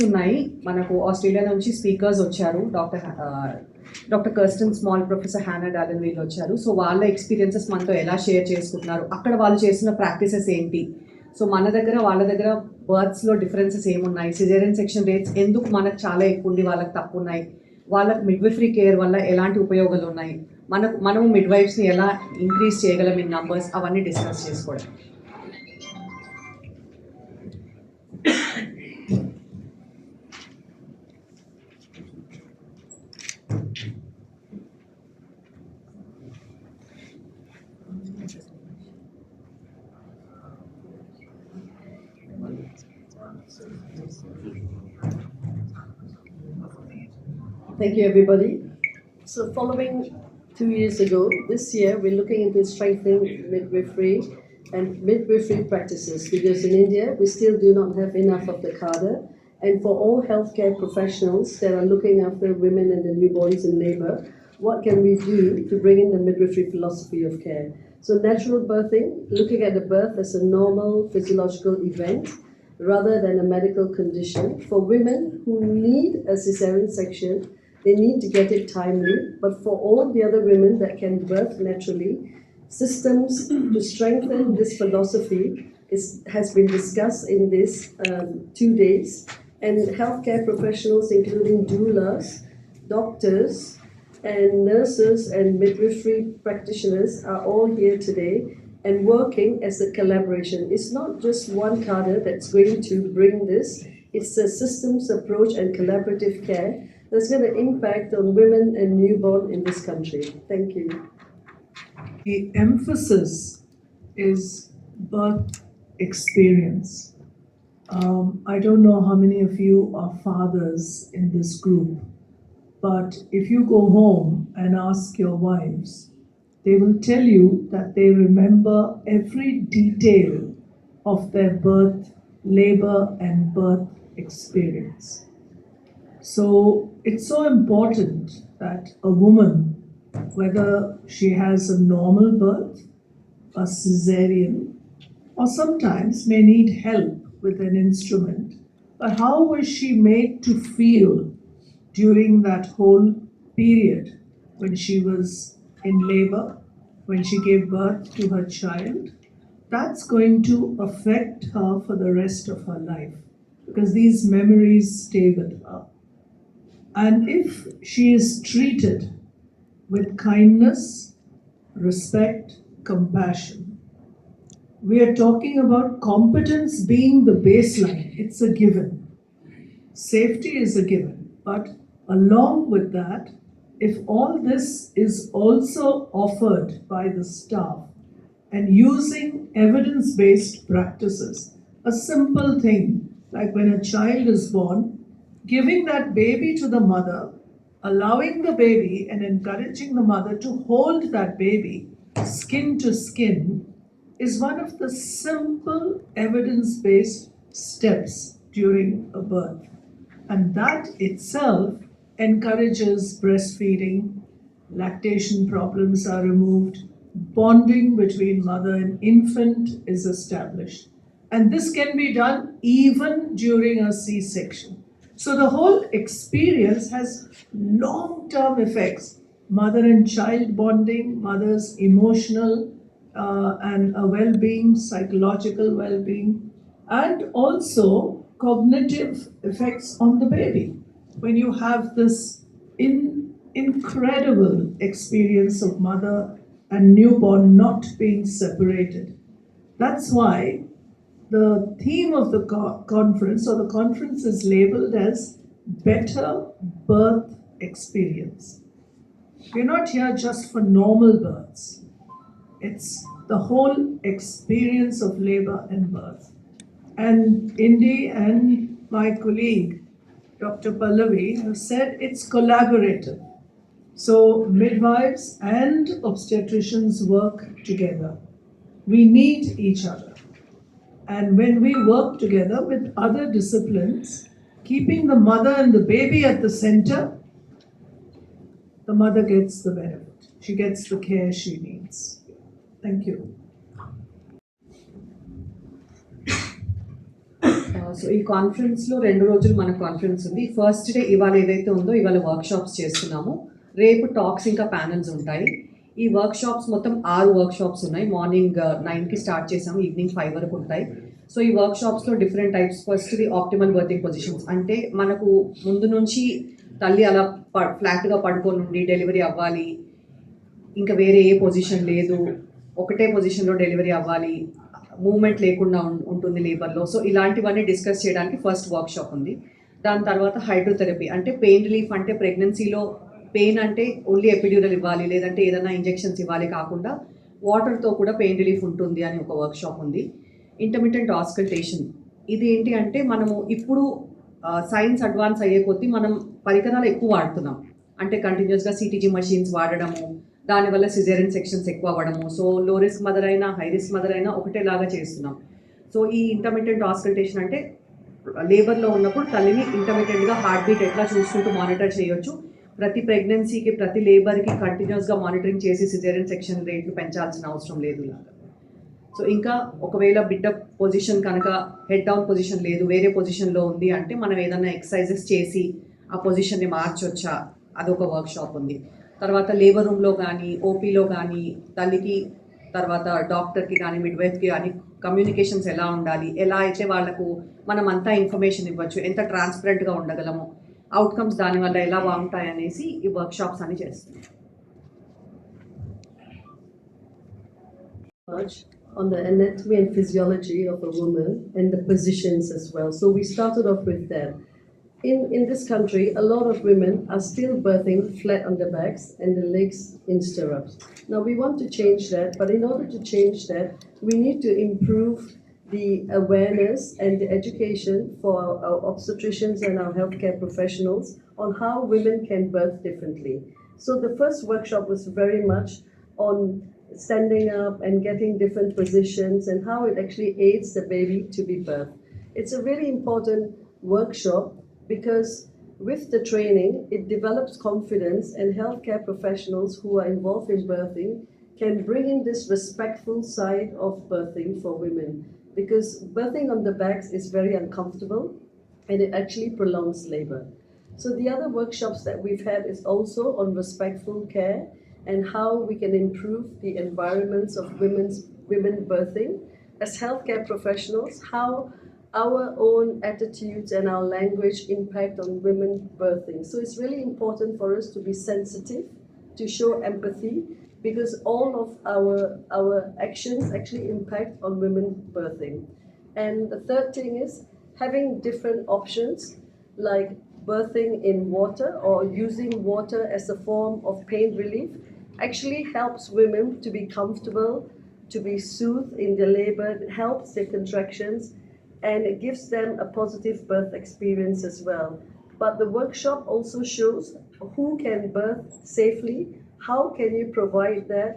ఉన్నాయి. మనకు ఆస్ట్రేలియా నుంచి స్పీకర్స్ వచ్చారు. డాక్టర్ కర్స్టన్ స్మాల్, ప్రొఫెసర్ హ్యానా డాలన్ వీళ్ళు వచ్చారు. సో వాళ్ళ ఎక్స్పీరియన్సెస్ మనతో ఎలా షేర్ చేసుకుంటున్నారు, అక్కడ వాళ్ళు చేసిన ప్రాక్టీసెస్ ఏంటి, సో మన దగ్గర వాళ్ళ దగ్గర బర్త్స్లో డిఫరెన్సెస్ ఏమున్నాయి, సిజేరియన్ సెక్షన్ రేట్స్ ఎందుకు మనకు చాలా ఎక్కువ ఉండి వాళ్ళకి తక్కువ ఉన్నాయి, వాళ్ళకి మిడ్వైఫరీ కేర్ వల్ల ఎలాంటి ఉపయోగాలు ఉన్నాయి, మనము మిడ్వైఫ్స్ని ఎలా ఇంక్రీజ్ చేయగలం ఇన్ నంబర్స్, అవన్నీ డిస్కస్ చేసుకోవడం. Thank you, everybody. So following 2 years ago, this year we're looking into strengthening midwifery and midwifery practices, because in India we still do not have enough of the cadre. And for all healthcare professionals that are looking after women and the newborns in labour, what can we do to bring in the midwifery philosophy of care? So natural birthing, looking at the birth as a normal physiological event rather than a medical condition. For women who need a cesarean section, they need to get it timely, but for all the other women that can birth naturally, systems to strengthen this philosophy has been discussed in these 2 days, and healthcare professionals including doulas, doctors and nurses and midwifery practitioners are all here today and working as a collaboration. It's not just one cadre that's going to bring this, it's a systems approach and collaborative care that's going to impact on women and newborn in this country. Thank you. The emphasis is birth experience. I don't know how many of you are fathers in this group, but if you go home and ask your wives, they will tell you that they remember every detail of their birth, labor and birth experience. So it's so important that a woman, whether she has a normal birth, a cesarean, or sometimes may need help with an instrument, but how was she made to feel during that whole period when she was in labor, when she gave birth to her child? That's going to affect her for the rest of her life, because these memories stay with her. And if she is treated with kindness, respect, compassion, we are talking about competence being the baseline. It's a given. Safety is a given. But along with that, if all this is also offered by the staff and using evidence-based practices, a simple thing like when a child is born, giving that baby to the mother, allowing the baby and encouraging the mother to hold that baby skin to skin is one of the simple evidence-based steps during a birth. And that itself encourages breastfeeding, lactation problems are removed, bonding between mother and infant is established. And this can be done even during a C-section. So the whole experience has long-term effects, mother and child bonding, mother's emotional and well-being, psychological well-being, and also cognitive effects on the baby. When you have this incredible experience of mother and newborn not being separated. That's why the theme of the conference, or the conference, is labeled as Better Birth Experience. We're not here just for normal births. It's the whole experience of labor and birth. And Indy and my colleague, Dr. Pallavi, have said it's collaborative. So midwives and obstetricians work together. We need each other. And when we work together with other disciplines, keeping the mother and the baby at the center, the mother gets the benefit. She gets the care she needs. Thank you. So ఈ కాన్ఫరెన్స్లో 2 రోజులు మన conference ఉంది. First day ఇవాళ ఏదైతే ఉందో ఇవాళ workshops చేస్తున్నాము. రేపు టాక్స్ ఇంకా ప్యానల్స్ ఉంటాయి. ఈ వర్క్షాప్స్ మొత్తం 6 వర్క్షాప్స్ ఉన్నాయి. మార్నింగ్ 9కి స్టార్ట్ చేసాము, ఈవినింగ్ 5 వరకు ఉంటాయి. సో ఈ వర్క్షాప్స్లో డిఫరెంట్ టైప్స్. ఫస్ట్ది ఆప్టిమల్ బర్తింగ్ పొజిషన్స్, అంటే మనకు ముందు నుంచి తల్లి అలా ఫ్లాట్గా పడుకొని ఉండి డెలివరీ అవ్వాలి, ఇంకా వేరే ఏ పొజిషన్ లేదు, ఒకటే పొజిషన్లో డెలివరీ అవ్వాలి, మూమెంట్ లేకుండా ఉంటుంది లేబర్లో. సో ఇలాంటివన్నీ డిస్కస్ చేయడానికి ఫస్ట్ వర్క్షాప్ ఉంది. దాని తర్వాత హైడ్రోథెరపీ, అంటే పెయిన్ రిలీఫ్, అంటే ప్రెగ్నెన్సీలో పెయిన్ అంటే ఓన్లీ ఎపిడ్యూరల్ ఇవ్వాలి లేదంటే ఏదైనా ఇంజెక్షన్స్ ఇవ్వాలి కాకుండా వాటర్తో కూడా పెయిన్ రిలీఫ్ ఉంటుంది అని ఒక వర్క్షాప్ ఉంది. ఇంటర్మిటెంట్ ఆస్కల్టేషన్, ఇది ఏంటి అంటే మనము ఇప్పుడు సైన్స్ అడ్వాన్స్ అయ్యే కొద్దీ మనం పరికరాలు ఎక్కువ వాడుతున్నాం. అంటే కంటిన్యూస్గా సిటీజీ మషిన్స్ వాడడము, దానివల్ల సిజేరియన్ సెక్షన్స్ ఎక్కువ అవ్వడము. సో లో రిస్క్ మదర్ అయినా హై రిస్క్ మదర్ అయినా ఒకటేలాగా చేస్తున్నాం. సో ఈ ఇంటర్మిటెంట్ ఆస్కల్టేషన్ అంటే లేబర్లో ఉన్నప్పుడు తల్లిని ఇంటర్మిటెంట్గా హార్ట్ బీట్ ఎట్లా చూసుకుంటూ మానిటర్ చేయొచ్చు. ప్రతి ప్రెగ్నెన్సీకి ప్రతి లేబర్కి కంటిన్యూస్గా మానిటరింగ్ చేసి సిజేరియన్ సెక్షన్ రేట్లు పెంచాల్సిన అవసరం లేదు లాగా. సో ఇంకా ఒకవేళ బిడ్డ పొజిషన్ కనుక హెడ్ డౌన్ పొజిషన్ లేదు, వేరే పొజిషన్లో ఉంది అంటే మనం ఏదైనా ఎక్సర్సైజెస్ చేసి ఆ పొజిషన్ని మార్చొచ్చా, అదొక వర్క్షాప్ ఉంది. తర్వాత లేబర్ రూమ్లో కానీ ఓపీలో కానీ తల్లికి తర్వాత డాక్టర్కి కానీ మిడ్వైఫ్కి కానీ కమ్యూనికేషన్స్ ఎలా ఉండాలి, ఎలా అయితే వాళ్ళకు మనం అంతా ఇన్ఫర్మేషన్ ఇవ్వచ్చు, ఎంత ట్రాన్స్పరెంట్గా ఉండగలము, అవుట్కమ్స్ దానివల్ల ఎలా బాగుంటాయి అనేసి ఈ వర్క్షాప్స్ అని చేస్తున్నాం. On the anatomy and physiology of a woman and the positions as well. So we started off with that. In this country, a lot of women are still birthing flat on their backs and the legs in stirrups. Now we want to change that, but in order to change that, we need to improve the awareness and the education for our obstetricians and our healthcare professionals on how women can birth differently. So the first workshop was very much on standing up and getting different positions and how it actually aids the baby to be birthed. It's a really important workshop because with the training, it develops confidence, and healthcare professionals who are involved in birthing can bring in this respectful side of birthing for women, because birthing on the backs is very uncomfortable and it actually prolongs labor. So the other workshops that we've had is also on respectful care and how we can improve the environments of women birthing as healthcare professionals, how our own attitudes and our language impact on women birthing. So it's really important for us to be sensitive, to show empathy, because all of our actions actually impact on women birthing. And the third thing is having different options like birthing in water or using water as a form of pain relief actually helps women to be comfortable, to be soothed in their labor. It helps their contractions and it gives them a positive birth experience as well. But the workshop also shows who can birth safely, how can you provide that.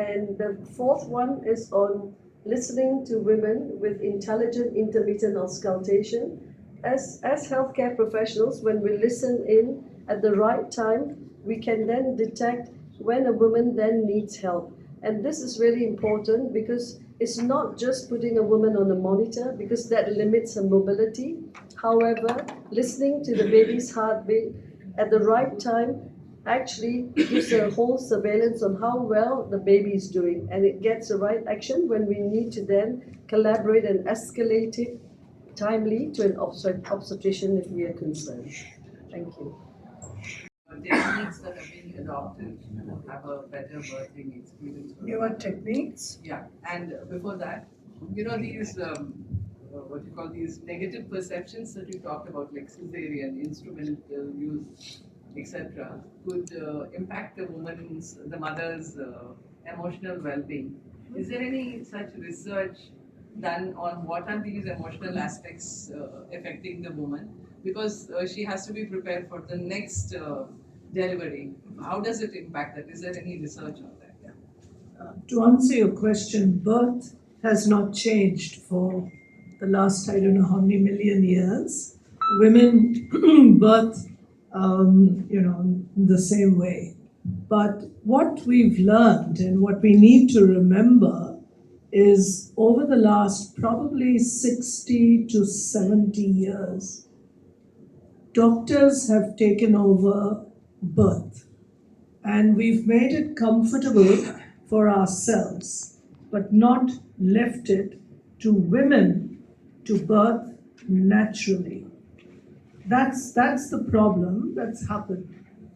And the fourth one is on listening to women with intelligent intermittent auscultation. As healthcare professionals, when we listen in at the right time, we can then detect when a woman then needs help. And this is really important because it's not just putting a woman on a monitor, because that limits her mobility. However, listening to the baby's heartbeat at the right time actually gives a whole surveillance on how well the baby is doing, and it gets the right action when we need to then collaborate and escalate it timely to an obstetrician if we are concerned. Thank you. Techniques that have been adopted to have a better birthing experience. Newer techniques. Yeah, and before that, these what you call these negative perceptions that you talked about, like cesarean, instrumental use, etc., could impact the mother's emotional well-being. Is there any such research done on what are these emotional aspects affecting the woman? Because she has to be prepared for the next delivery. How does it impact that? Is there any research on that? Yeah. To answer your question, birth has not changed for the last, I don't know how many million years. Women birth, the same way. But what we've learned and what we need to remember is over the last probably 60 to 70 years, doctors have taken over birth and we've made it comfortable for ourselves, but not left it to women to birth naturally. That's the problem that's happened.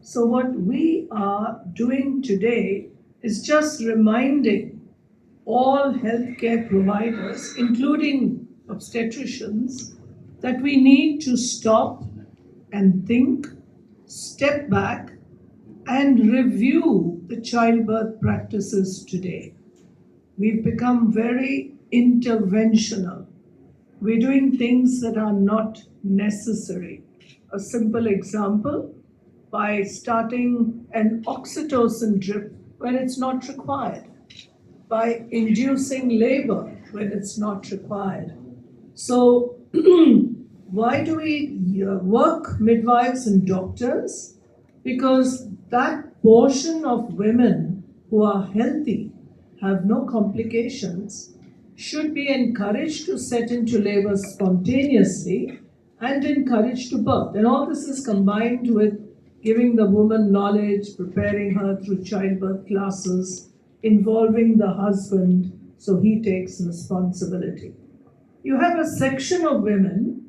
So what we are doing today is just reminding all healthcare providers, including obstetricians, that we need to stop and think, step back, and review the childbirth practices today. We've become very interventional. We're doing things that are not necessary. A simple example, by starting an oxytocin drip when it's not required, by inducing labor when it's not required. So, why do we work midwives and doctors? Because that portion of women who are healthy, have no complications, should be encouraged to set into labor spontaneously and encouraged to birth. And all this is combined with giving the woman knowledge, preparing her through childbirth classes, involving the husband so he takes responsibility. You have a section of women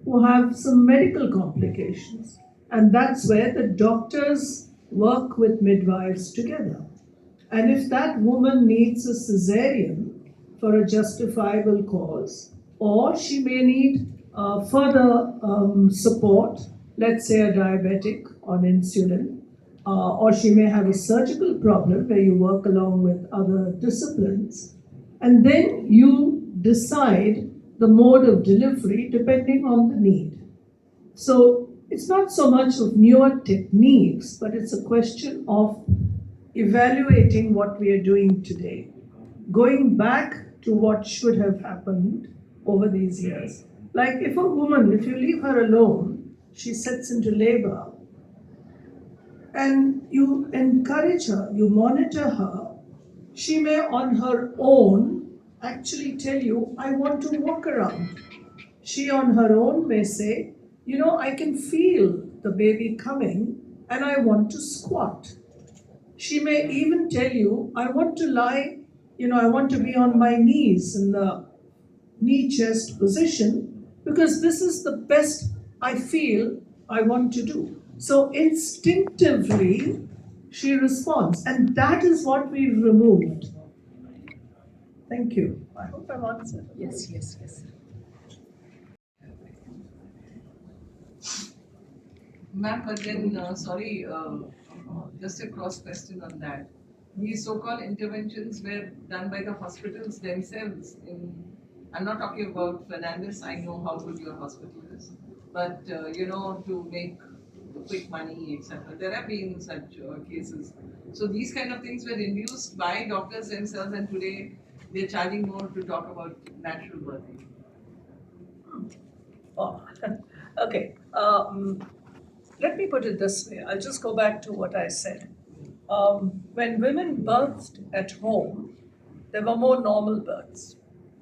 who have some medical complications, and that's where the doctors work with midwives together. And if that woman needs a cesarean for a justifiable cause, or she may need further support, let's say a diabetic on insulin, or she may have a surgical problem where you work along with other disciplines, and then you decide the mode of delivery depending on the need. So it's not so much of newer techniques, but it's a question of evaluating what we are doing today, going back to what should have happened over these years. Like if a woman, if you leave her alone, she sets into labor, and you encourage her, you monitor her, she may on her own actually tell you, I want to walk around. She on her own may say, I can feel the baby coming and I want to squat. She may even tell you, I want to lie, I want to be on my knees in the knee chest position because this is the best I feel I want to do. So instinctively, she responds, and that is what we've removed. Thank you. I hope I've answered. Yes. Ma'am, but then, just a cross question on that. These so-called interventions were done by the hospitals themselves. I'm not talking about Fernandez, I know how good your hospital is, but to make quick money, etc. There have been such cases. So these kind of things were induced by doctors themselves, and today they're charging more to talk about natural birthing. Oh, okay. Let me put it this way. I'll just go back to what I said. When women birthed at home, there were more normal births,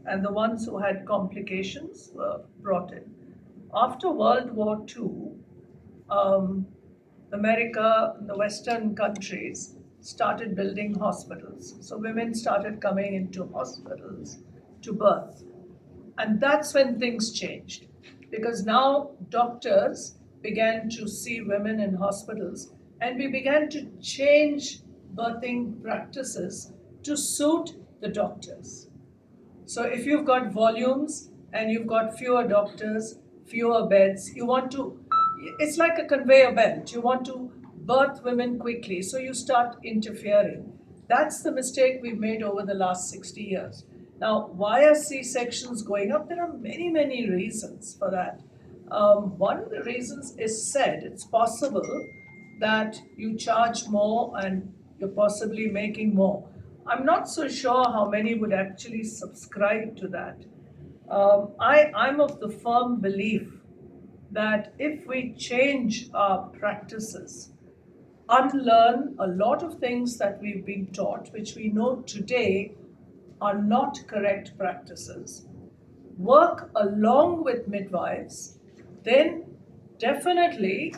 and the ones who had complications were brought in. After World War II, America, the Western countries started building hospitals. So women started coming into hospitals to birth. And that's when things changed, because now doctors began to see women in hospitals, and we began to change birthing practices to suit the doctors. So if you've got volumes and you've got fewer doctors, fewer beds, it's like a conveyor belt. You want to birth women quickly, so you start interfering. That's the mistake we've made over the last 60 years. Now, why are C-sections going up? There are many, many reasons for that. One of the reasons is said it's possible that you charge more and you're possibly making more. I'm not so sure how many would actually subscribe to that. I'm of the firm belief that if we change our practices, unlearn a lot of things that we've been taught, which we know today are not correct practices, work along with midwives, then definitely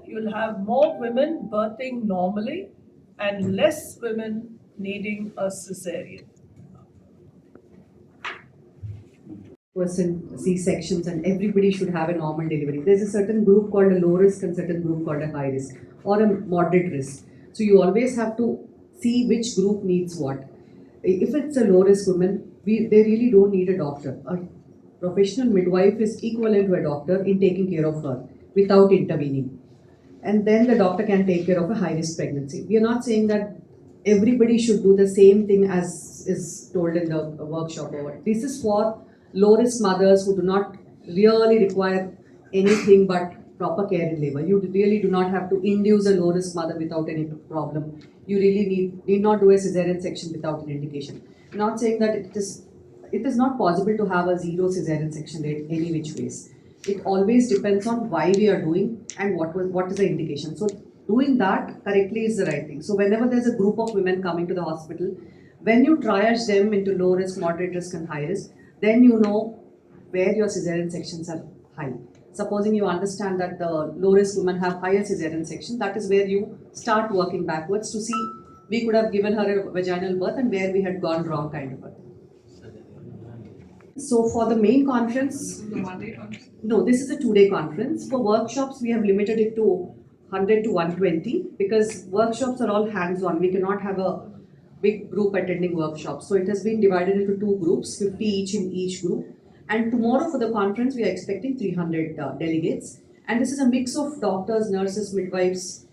you'll have more women birthing normally and less women needing a cesarean. Percent C-sections and everybody should have a normal delivery. There's a certain group called a low risk and certain group called a high risk or a moderate risk. So you always have to see which group needs what. If it's a low risk woman, they really don't need a doctor. A professional midwife is equivalent to a doctor in taking care of her without intervening. And then the doctor can take care of a high risk pregnancy. We are not saying that everybody should do the same thing as is told in the workshop. This is for low risk mothers who do not really require anything but proper care in labor. You really do not have to induce a low risk mother without any problem. You really need not do a cesarean section without an indication. I'm not saying that it is not possible to have a zero cesarean section rate any which ways. It always depends on why we are doing and what is the indication. So doing that correctly is the right thing. So whenever there's a group of women coming to the hospital, when you triage them into low risk, moderate risk and high risk, then you know where your cesarean sections are high. Supposing you understand that the low risk women have higher cesarean section, that is where you start working backwards to see we could have given her a vaginal birth and where we had gone wrong kind of a thing. So for the main conference, The Monday conference? no, this is a 2-day conference. For workshops, we have limited it to 100 to 120 because workshops are all hands-on. We cannot have a big group attending workshops. So it has been divided into 2 groups, 50 each in each group. And tomorrow for the conference, we are expecting 300 delegates. And this is a mix of doctors, nurses, midwives,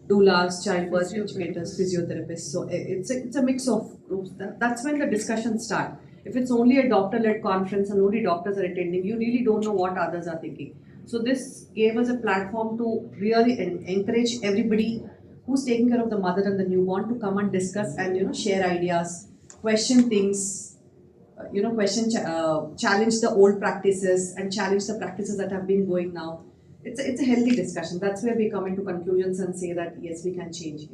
doulas, childbirth educators, physiotherapists. So it's a mix of groups. That's when the discussions start. If it's only a doctor-led conference and only doctors are attending, you really don't know what others are thinking. So this gave us a platform to really encourage everybody who's taking care of the mother and the newborn to come and discuss and share ideas, question things, challenge the old practices and challenge the practices that have been going now. It's a healthy discussion. That's where we come into conclusions and say that yes, we can change it.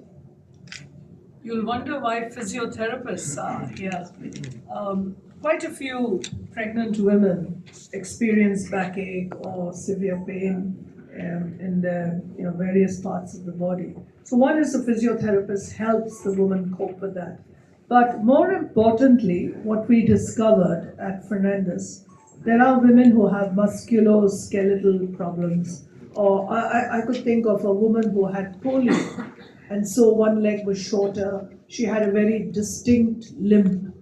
You'll wonder why physiotherapists are here. Quite a few pregnant women experience backache or severe pain in their various parts of the body. So one is the physiotherapist helps the woman cope with that. But more importantly, what we discovered at Fernandez, there are women who have musculoskeletal problems. Or I could think of a woman who had polio, and so one leg was shorter. She had a very distinct limp,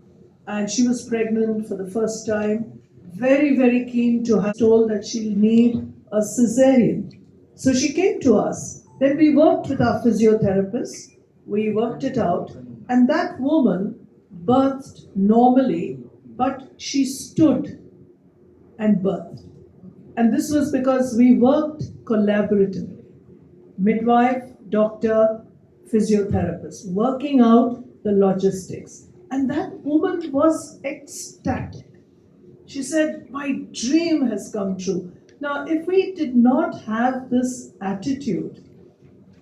and she was pregnant for the first time. Very, very keen to have told that she'll need a cesarean. So she came to us. Then we worked with our physiotherapist. We worked it out, and that woman birthed normally, but she stood and birthed. And this was because we worked collaboratively. Midwife, doctor, physiotherapist, working out the logistics. And that woman was ecstatic. She said, my dream has come true. Now, if we did not have this attitude,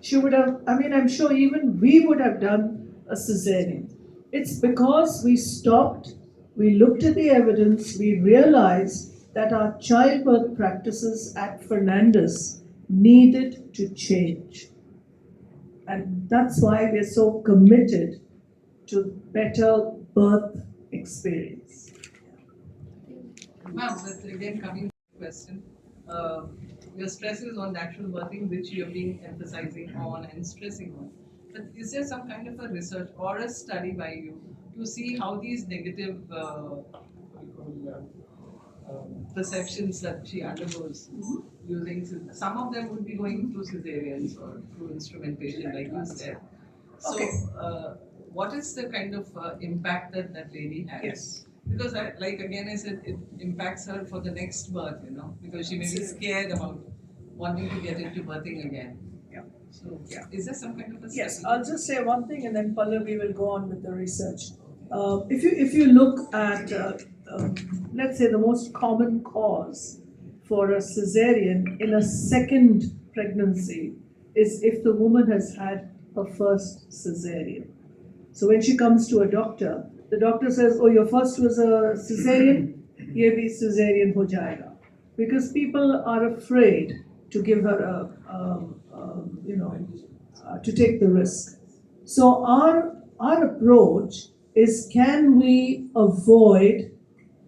she would have, I'm sure even we would have done a cesarean. It's because we stopped, we looked at the evidence, we realized that our childbirth practices at Fernandez needed to change. And that's why we're so committed to better birth experience. Ma'am, but again coming to the question, your stress is on natural birthing, which you have been emphasizing on and stressing on. But is there some kind of a research or a study by you to see how these negative perceptions that she undergoes using, some of them would be going through cesareans or through instrumentation, like you said. So, Okay. what is the kind of impact that lady has? Yes. Because, again, I said it impacts her for the next birth, because she may be scared about wanting to get into birthing again. Yeah. So, is there some kind of a Yes, study? I'll just say one thing and then Pallavi will go on with the research. If you look at, let's say, the most common cause for a cesarean in a second pregnancy is if the woman has had her first cesarean. So when she comes to a doctor, The doctor says, oh, your first was a cesarean, ye bhi cesarean ho jayega. Because people are afraid to give her to take the risk. So our approach is, can we avoid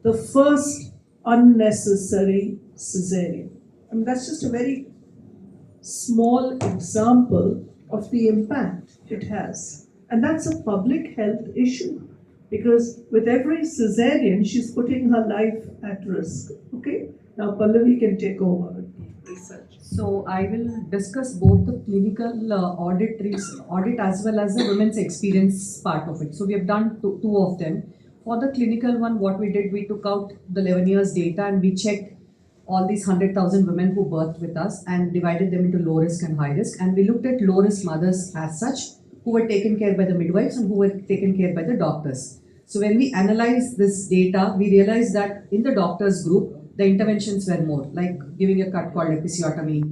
the first unnecessary cesarean? I mean, that's just a very small example of the impact it has. And that's a public health issue, because with every cesarean, she's putting her life at risk. Okay? Now, Pallavi can take over with research. So I will discuss both the clinical audit as well as the women's experience part of it. So we have done two of them. For the clinical one, what we did, we took out the 11 years data and we checked all these 100,000 women who birthed with us and divided them into low risk and high risk. And we looked at low risk mothers as such, who were taken care by the midwives and who were taken care by the doctors. So when we analyzed this data, we realized that in the doctors group, the interventions were more, like giving a cut called episiotomy,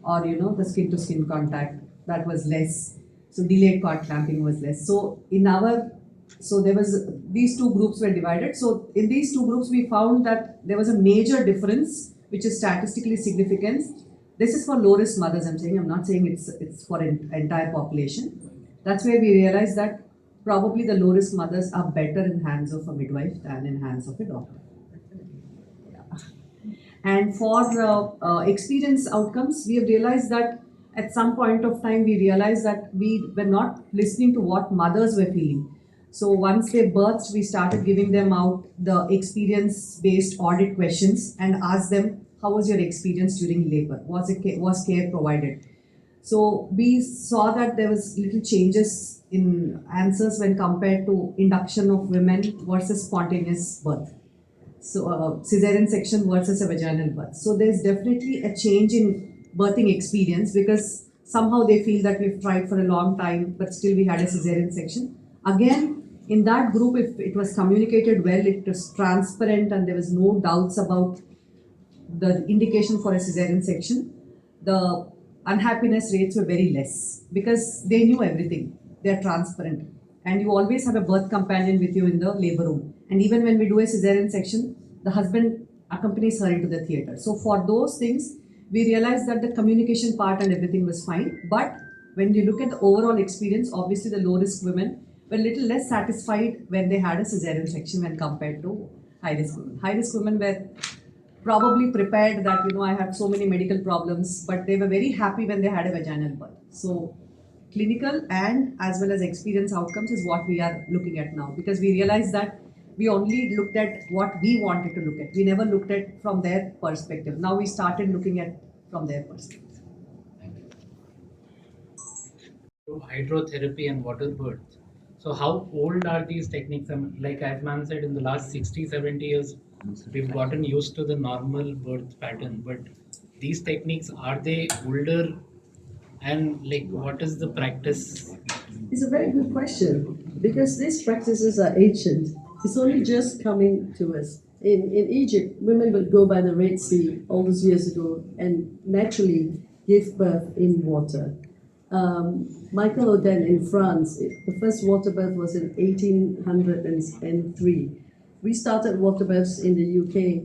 or the skin to skin contact, that was less. So delayed cord clamping was less. So there was, these two groups were divided. So in these two groups, we found that there was a major difference, which is statistically significant. This is for low risk mothers, I'm not saying it's for entire population. That's where we realized that probably the low risk mothers are better in hands of a midwife than in hands of a doctor. And for experience outcomes, we have realized that at some point of time, we realized that we were not listening to what mothers were feeling. So once they birthed, we started giving them out the experience-based audit questions and asked them, how was your experience during labor? Was care provided? So we saw that there was little changes in answers when compared to induction of women versus spontaneous birth. So cesarean section versus a vaginal birth. So there's definitely a change in birthing experience, because somehow they feel that we've tried for a long time, but still we had a cesarean section. Again, in that group, if it was communicated well, it was transparent and there was no doubts about the indication for a cesarean section, the unhappiness rates were very less because they knew everything. They're transparent. And you always have a birth companion with you in the labor room. And even when we do a cesarean section, the husband accompanies her into the theatre. So for those things, we realized that the communication part and everything was fine. But when you look at the overall experience, obviously the low risk women were a little less satisfied when they had a cesarean section when compared to high risk women. High risk women were probably prepared that, I have so many medical problems, but they were very happy when they had a vaginal birth. So clinical and as well as experience outcomes is what we are looking at now, because we realized that we only looked at what we wanted to look at. We never looked at from their perspective. Now we started looking at from their perspective. Hydrotherapy and water birth. So how old are these techniques? Like as ma'am said, in the last 60, 70 years, we've gotten used to the normal birth pattern. But these techniques, are they older? And like, what is the practice? It's a very good question, because these practices are ancient. It's only just coming to us. In Egypt, women would go by the Red Sea all those years ago and naturally give birth in water. Michael Oden in France, the first water birth was in 1803. We started water births in the UK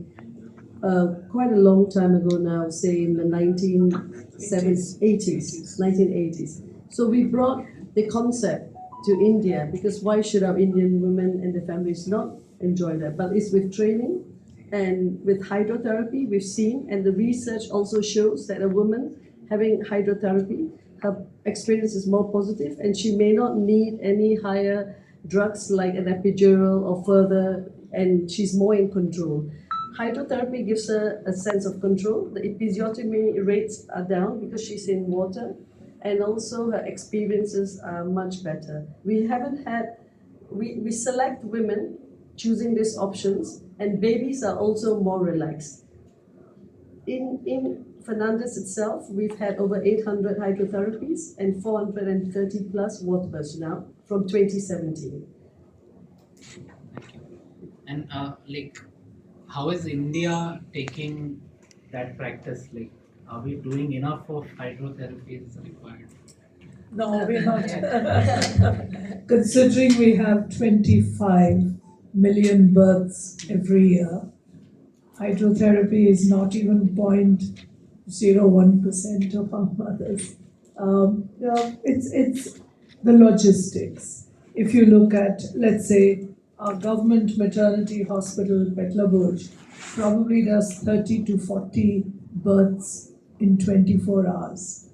quite a long time ago now, say in the 1980s. So we brought the concept to India, because why should our Indian women and their families not enjoy that? But it's with training and with hydrotherapy we've seen, and the research also shows that a woman having hydrotherapy, her experience is more positive, and she may not need any higher drugs like an epidural or further, and she's more in control. Hydrotherapy gives her a sense of control. The episiotomy rates are down because she's in water, and also her experiences are much better. We select women choosing these options, and babies are also more relaxed. In Fernandez itself, we've had over 800 hydrotherapies and 430 plus water births now from 2017. And like, how is India taking that practice? Like, are we doing enough of hydrotherapy is required? No, we're not. Considering we have 25 million births every year, hydrotherapy is not even 0.01% of our mothers. It's the logistics. If you look at, let's say, our government maternity hospital, Petlabuj, probably does 30 to 40 births in 24 hours.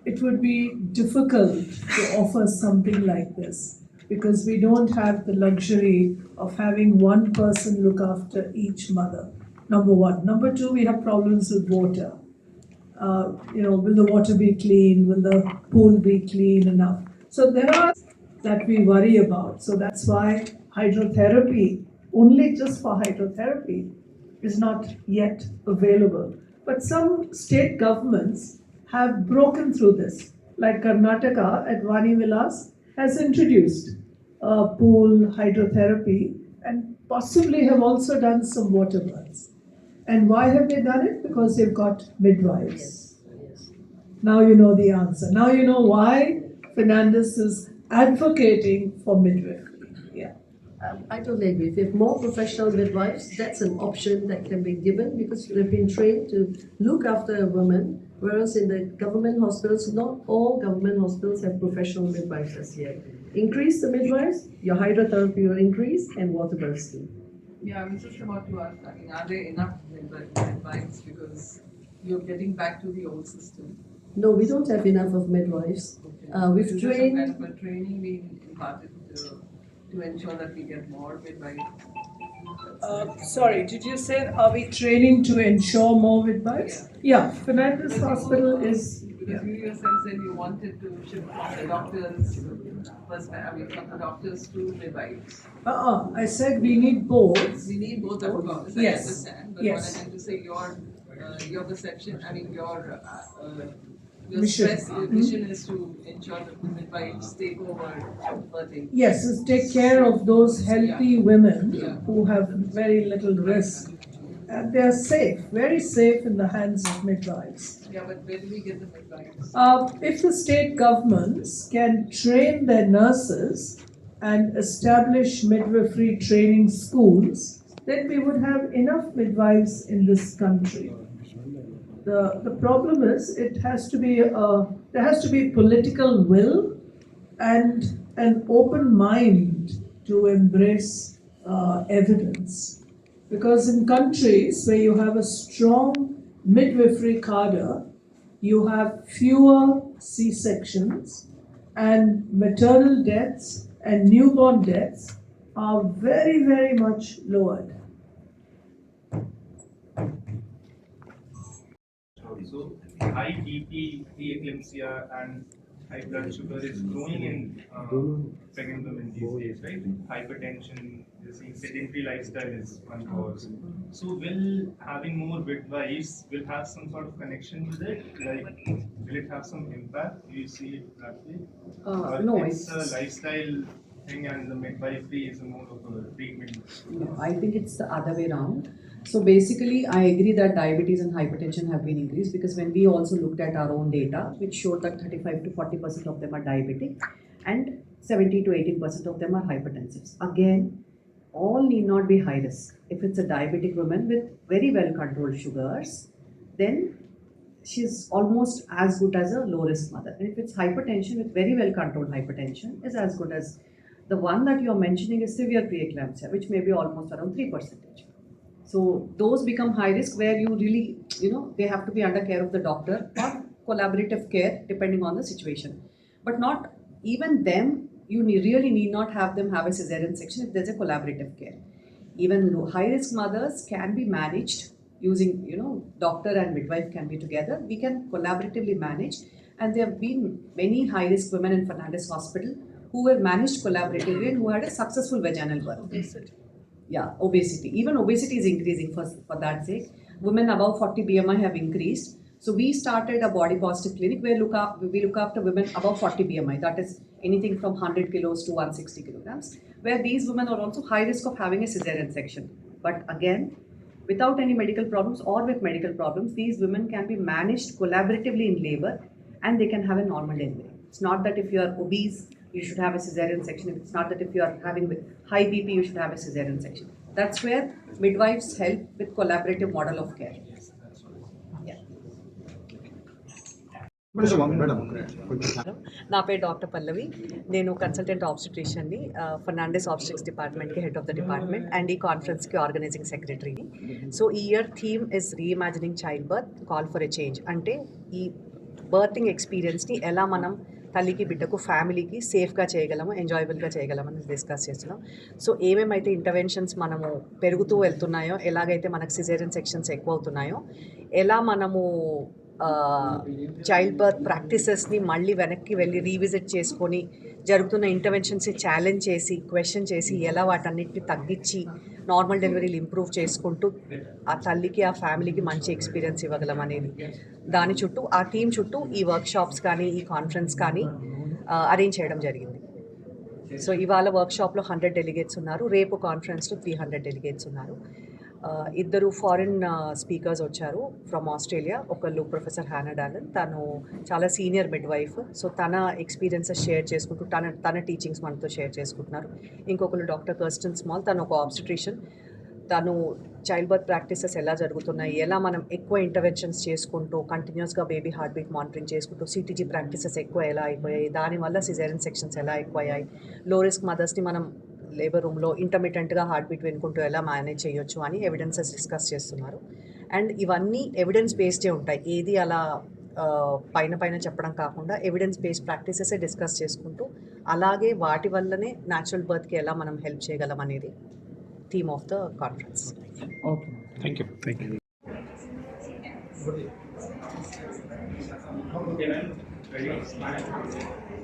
It would be difficult to offer something like this because we don't have the luxury of having one person look after each mother. Number one. Number two, we have problems with water. Will the water be clean? Will the pool be clean enough? So there are that we worry about. So that's why hydrotherapy, only just for hydrotherapy, is not yet available. But some state governments have broken through this. Like Karnataka at Vani Vilas has introduced pool hydrotherapy and possibly have also done some water births. And why have they done it? Because they've got midwives. Yes. Now you know the answer. Now you know why Fernandez is advocating for midwifery. Yeah. I totally agree. If you have more professional midwives, that's an option that can be given because they've been trained to look after a woman. Whereas in the government hospitals, not all government hospitals have professional midwives as yet. Increase the midwives, your hydrotherapy will increase, and water births too. Yeah, I was just about to ask, I mean, are there enough midwives because you're getting back to the old system? No, we don't have enough of midwives. We've Is there some trained. kind of a training being imparted to ensure that we get more midwives? Sorry, did you say are we training to ensure more midwives? Yeah, Fernandez Hospital is. Because you yourself said you wanted to shift from the doctors, from the doctors to midwives. I said we need both. We need both of course, I Yes. understand, but Yes. what I meant to say, your perception, I mean, your Mission. stress, your mission is to ensure that the midwives take over birthing. Yes, is take care of those healthy women Yeah. who have very little risk. And they are safe, very safe in the hands of midwives. Yeah, but where do we get the midwives? If the state governments can train their nurses and establish midwifery training schools, then we would have enough midwives in this country. The problem is there has to be political will and an open mind to embrace evidence. Because in countries where you have a strong midwifery cadre, you have fewer C-sections and maternal deaths and newborn deaths are very, very much lowered. So high BP, preeclampsia, and high blood sugar is growing in pregnant women these days, right? Hypertension, you're seeing sedentary lifestyle is one cause. So will having more midwives will have some sort of connection with it? Like, will it have some impact? Do you see it that way? Or No, it's a lifestyle thing and the midwifery is more of a treatment? No, I think it's the other way around. So basically, I agree that diabetes and hypertension have been increased because when we also looked at our own data, which showed that 35 to 40% of them are diabetic and 70 to 18% of them are hypertensives. Again, all need not be high risk. If it's a diabetic woman with very well controlled sugars, then she's almost as good as a low risk mother. And if it's hypertension with very well controlled hypertension, is as good as the one that you're mentioning is severe preeclampsia, which may be almost around 3%. So those become high risk where you really, they have to be under care of the doctor or collaborative care depending on the situation. But not even them, you really need not have them have a cesarean section if there's a collaborative care. Even high risk mothers can be managed using, doctor and midwife can be together. We can collaboratively manage, and there have been many high risk women in Fernandez Hospital who were managed collaboratively and who had a successful vaginal birth. Yeah, obesity. Even obesity is increasing for that sake. Women above 40 BMI have increased. So we started a body positive clinic where we look after women above 40 BMI. That is anything from 100 kilos to 160 kilograms, where these women are also high risk of having a cesarean section. But again, without any medical problems or with medical problems, these women can be managed collaboratively in labor and they can have a normal delivery. It's not that if you are obese, you should have a cesarean section. It's not that if you are having high BP, you should have a cesarean section. That's where midwives help with collaborative model of care. Yeah. నా పేరు doctor పల్లవి. నేను consultant ఆబ్స్టిట్రిషియన్ని, Fernandes ఆబ్స్టిక్స్ డిపార్ట్మెంట్కి head of the department and ఈ కాన్ఫరెన్స్కి organising సెక్రటరీని. So ఈ year theme is reimagining child birth, call for a change. అంటే ఈ berthing ఎక్స్పీరియన్స్ని ఎలా మనం తల్లికి బిడ్డకు ఫ్యామిలీకి సేఫ్గా చేయగలము, ఎంజాయబుల్గా చేయగలమని డిస్కస్ చేస్తున్నాం. సో ఏమేమైతే ఇంటర్వెన్షన్స్ మనము పెరుగుతూ వెళ్తున్నాయో, ఎలాగైతే మనకు సిజేరియన్ సెక్షన్స్ ఎక్కువ అవుతున్నాయో, ఎలా మనము చైల్డ్ బర్త్ ప్రాక్టీసెస్ని మళ్ళీ వెనక్కి వెళ్ళి రీవిజిట్ చేసుకొని జరుగుతున్న ఇంటర్వెన్షన్స్ని ఛాలెంజ్ చేసి, క్వశ్చన్ చేసి, ఎలా వాటన్నిటిని తగ్గించి నార్మల్ డెలివరీలు ఇంప్రూవ్ చేసుకుంటూ ఆ తల్లికి ఆ ఫ్యామిలీకి మంచి ఎక్స్పీరియన్స్ ఇవ్వగలం అనేది దాని చుట్టూ, ఆ టీం చుట్టూ ఈ వర్క్షాప్స్ కానీ ఈ కాన్ఫరెన్స్ కానీ అరేంజ్ చేయడం జరిగింది. సో ఇవాళ వర్క్షాప్లో 100 డెలిగేట్స్ ఉన్నారు, రేపు కాన్ఫరెన్స్లో 300 డెలిగేట్స్ ఉన్నారు. ఇద్దరు ఫారిన్ స్పీకర్స్ వచ్చారు ఫ్రమ్ ఆస్ట్రేలియా. ఒకళ్ళు ప్రొఫెసర్ హ్యానడాలన్, తను చాలా సీనియర్ మిడ్వైఫ్. సో తన ఎక్స్పీరియన్సెస్ షేర్ చేసుకుంటూ తన టీచింగ్స్ మనతో షేర్ చేసుకుంటున్నారు. ఇంకొకరు డాక్టర్ కర్స్టన్ స్మాల్, తను ఒక ఆబ్స్టిట్రిషియన్. తను చైల్డ్ బర్త్ ప్రాక్టీసెస్ ఎలా జరుగుతున్నాయి, ఎలా మనం ఎక్కువ ఇంటర్వెన్షన్స్ చేసుకుంటూ కంటిన్యూస్గా బేబీ హార్ట్ బీట్ మానిటరింగ్ చేసుకుంటూ సిటీజీ ప్రాక్టీసెస్ ఎక్కువ ఎలా అయిపోయాయి, దానివల్ల సిజేరియన్ సెక్షన్స్ ఎలా ఎక్కువయ్యాయి, లో రిస్క్ మదర్స్ని మనం లేబర్ రూమ్లో ఇంటర్మిటెంట్గా హార్ట్ బీట్ వినుకుంటూ ఎలా మేనేజ్ చేయొచ్చు అని ఎవిడెన్సెస్ డిస్కస్ చేస్తున్నారు. అండ్ ఇవన్నీ ఎవిడెన్స్ బేస్డే ఉంటాయి, ఏది అలా పైన చెప్పడం కాకుండా ఎవిడెన్స్ బేస్డ్ ప్రాక్టీసెసే డిస్కస్ చేసుకుంటూ, అలాగే వాటి వల్లనే న్యాచురల్ బర్త్కి ఎలా మనం హెల్ప్ చేయగలం అనేది theme of the conference. Okay. Thank you. Thank you. Okay, ma'am. Ready? Smile.